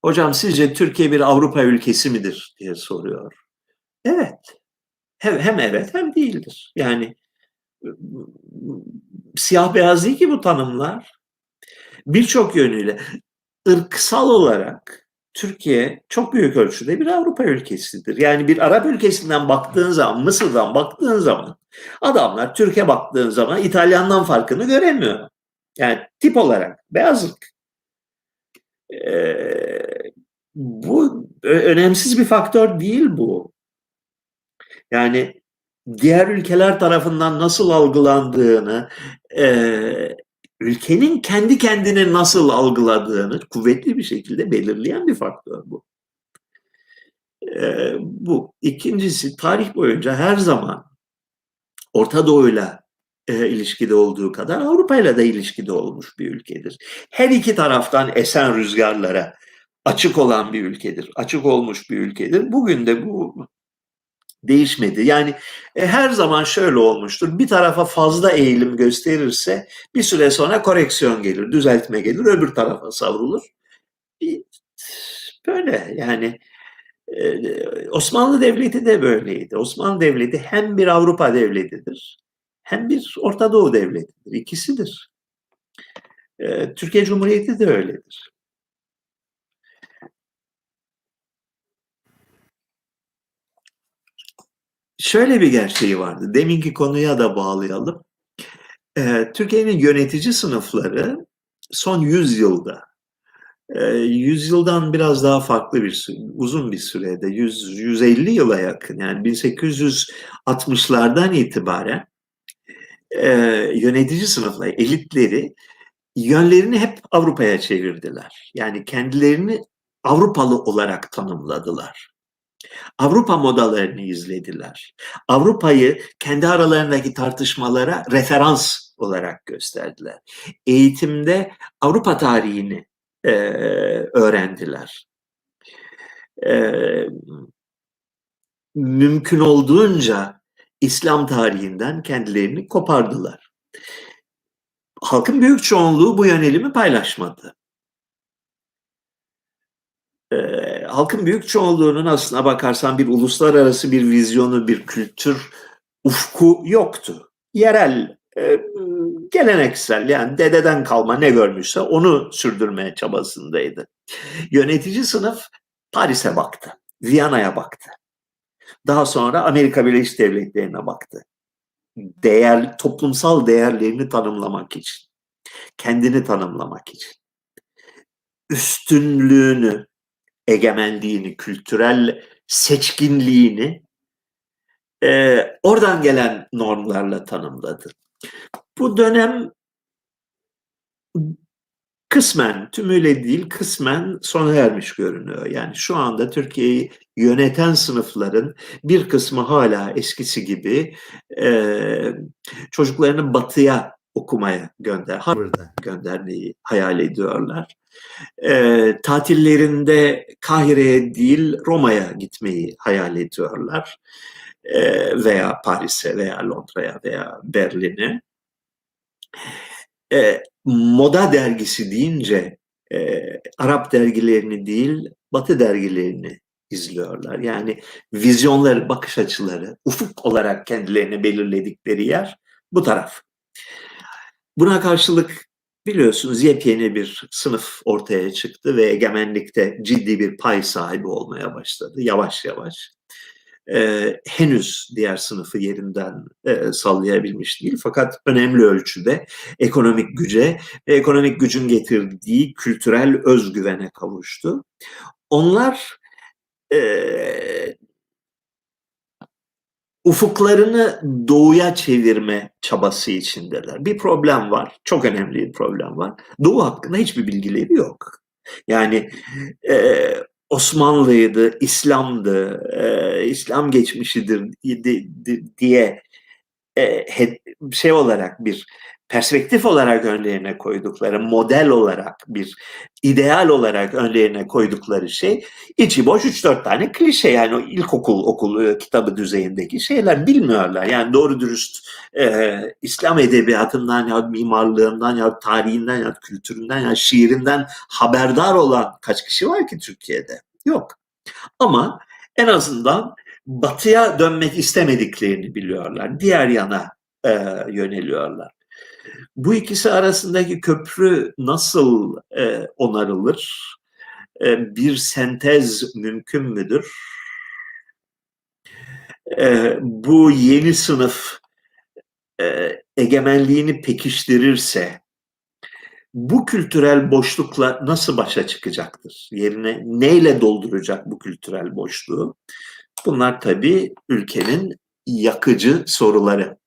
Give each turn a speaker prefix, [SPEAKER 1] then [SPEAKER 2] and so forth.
[SPEAKER 1] Hocam sizce Türkiye bir Avrupa ülkesi midir diye soruyor. Evet. Hem evet hem değildir. Yani siyah beyaz değil ki bu tanımlar. Birçok yönüyle ırksal olarak Türkiye çok büyük ölçüde bir Avrupa ülkesidir. Yani bir Arap ülkesinden baktığın zaman, Mısır'dan baktığın zaman adamlar Türkiye baktığın zaman İtalyan'dan farkını göremiyor. Yani tip olarak beyazlık. Bu önemsiz bir faktör değil bu. Yani diğer ülkeler tarafından nasıl algılandığını, ülkenin kendi kendini nasıl algıladığını kuvvetli bir şekilde belirleyen bir faktör bu. Bu. İkincisi, tarih boyunca her zaman Orta Doğu'yla ilişkide olduğu kadar Avrupa'yla da ilişkide olmuş bir ülkedir. Her iki taraftan esen rüzgarlara açık olan bir ülkedir, açık olmuş bir ülkedir. Bugün de bu değişmedi. Yani her zaman şöyle olmuştur. Bir tarafa fazla eğilim gösterirse bir süre sonra koreksiyon gelir, düzeltme gelir, öbür tarafa savrulur. Böyle yani Osmanlı Devleti de böyleydi. Osmanlı Devleti hem bir Avrupa devletidir hem bir Orta Doğu devletidir. İkisidir. Türkiye Cumhuriyeti de öyledir. Şöyle bir gerçeği vardı. Deminki konuya da bağlayalım. Türkiye'nin yönetici sınıfları son 100 yılda, 100 yıldan biraz daha farklı uzun bir sürede, 150 yıla yakın, yani 1860'lardan itibaren yönetici sınıfları, elitleri yönlerini hep Avrupa'ya çevirdiler. Yani kendilerini Avrupalı olarak tanımladılar. Avrupa modalarını izlediler. Avrupa'yı kendi aralarındaki tartışmalara referans olarak gösterdiler. Eğitimde Avrupa tarihini öğrendiler. Mümkün olduğunca İslam tarihinden kendilerini kopardılar. Halkın büyük çoğunluğu bu yönelimi paylaşmadı. Halkın büyük çoğunluğunun aslına bakarsan bir uluslararası bir vizyonu, bir kültür ufku yoktu. Yerel, geleneksel, yani dededen kalma ne görmüşse onu sürdürmeye çabasındaydı. Yönetici sınıf Paris'e baktı, Viyana'ya baktı. Daha sonra Amerika Birleşik Devletleri'ne baktı. Toplumsal değerlerini tanımlamak için, kendini tanımlamak için. Üstünlüğünü, egemenliğini, kültürel seçkinliğini oradan gelen normlarla tanımladı. Bu dönem kısmen, tümüyle değil, kısmen sona ermiş görünüyor. Yani şu anda Türkiye'yi yöneten sınıfların bir kısmı hala eskisi gibi çocuklarını batıya okumaya Harvard'a göndermeyi hayal ediyorlar. Tatillerinde Kahire'ye değil Roma'ya gitmeyi hayal ediyorlar. Veya Paris'e veya Londra'ya veya Berlin'e. Moda dergisi deyince Arap dergilerini değil Batı dergilerini izliyorlar. Yani vizyonları, bakış açıları, ufuk olarak kendilerini belirledikleri yer bu taraf. Buna karşılık biliyorsunuz yepyeni bir sınıf ortaya çıktı ve egemenlikte ciddi bir pay sahibi olmaya başladı yavaş yavaş. Henüz diğer sınıfı yerinden sallayabilmiş değil, fakat önemli ölçüde ekonomik güce ve ekonomik gücün getirdiği kültürel özgüvene kavuştu. Onlar ufuklarını doğuya çevirme çabası içindeler. Bir problem var, çok önemli bir problem var. Doğu hakkında hiçbir bilgileri yok. Yani Osmanlıydı, İslam'dı, İslam geçmişidir diye şey olarak bir perspektif olarak önlerine koydukları, model olarak, bir ideal olarak önlerine koydukları şey içi boş 3-4 tane klişe, yani o ilkokul okulu kitabı düzeyindeki şeyler, bilmiyorlar. Yani doğru dürüst İslam edebiyatından ya mimarlığından ya tarihinden ya kültüründen ya şiirinden haberdar olan kaç kişi var ki Türkiye'de? Yok. Ama en azından batıya dönmek istemediklerini biliyorlar. Diğer yana yöneliyorlar. Bu ikisi arasındaki köprü nasıl onarılır? Bir sentez mümkün müdür? Bu yeni sınıf egemenliğini pekiştirirse bu kültürel boşlukla nasıl başa çıkacaktır? Yerine neyle dolduracak bu kültürel boşluğu? Bunlar tabii ülkenin yakıcı soruları.